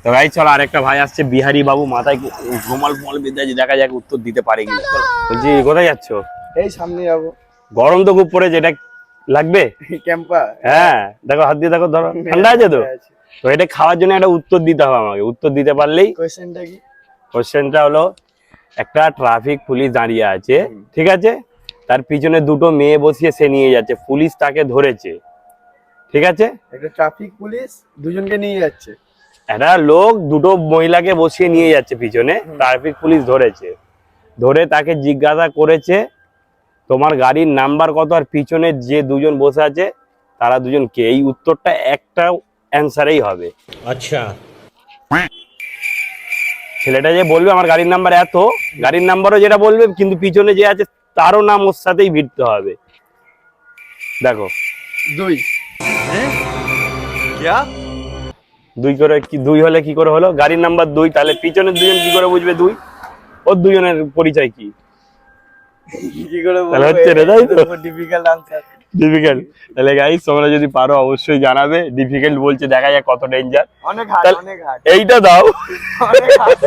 তো ভাই চলো, আরেকটা ভাই আসছে বিহারি বাবু, মাথায় ঘুমাল ফল বিদ্যা, দেখা যাক উত্তর দিতে পারে কি। বলছি কোথায় যাচ্ছ? এই সামনে যাবো। গরম তো খুব পড়েছে, এটা লাগবে? ক্যাম্পা। হ্যাঁ দেখো, হাত দিয়ে দেখো, ধরো ঠান্ডা আছে তো। তো এটা খাওয়ার জন্য একটা উত্তর দিতে হবে আমাকে, উত্তর দিতে পারলেই। কোশ্চেনটা কি? কোশ্চেনটা হলো, একটা ট্রাফিক পুলিশ দাঁড়িয়ে আছে, ঠিক আছে, তার পিছনে দুটো মেয়ে বসিয়ে সে নিয়ে যাচ্ছে, পুলিশ তাকে ধরেছে, ঠিক আছে। একটা ট্রাফিক পুলিশ দুজনকে নিয়ে যাচ্ছে, একটা লোক দুটো মহিলাকে বসিয়ে নিয়ে যাচ্ছে পিছনে, ট্রাফিক পুলিশ ধরেছে, ধরে তাকে জিজ্ঞাসা করেছে তোমার গাড়ির নাম্বার কত, আর পিছনে যে দুজন বসে আছে তারা দুজন কে। এই উত্তরটা একটা অ্যান্সারেই হবে। আচ্ছা, ছেলেটা যে বলবে আমার গাড়ির নাম্বার এত, গাড়ির নাম্বারও যেটা বলবে, কিন্তু পিছনে যে আছে তারও নাম ওর সাথেই ভিড়তে হবে। দেখো, দুই। দুই করে কি, দুই হলে কি করে হলো? গাড়ির নাম্বার দুই, তাহলে পিছনের দুজন কি করে বুঝবে দুই? ওর দুজনের পরিচয় কি? কি করে তাহলে হচ্ছে রে, তাই তো? Difficult answer. ডিফিকাল্ট। তাহলে গাইস তোমরা যদি পারো অবশ্যই জানাবে। ডিফিকাল্ট বলছে, দেখা যাক কত ডেঞ্জার। অনেক হার্ড, অনেক হার্ড। এইটা দাও। অনেক হার্ড।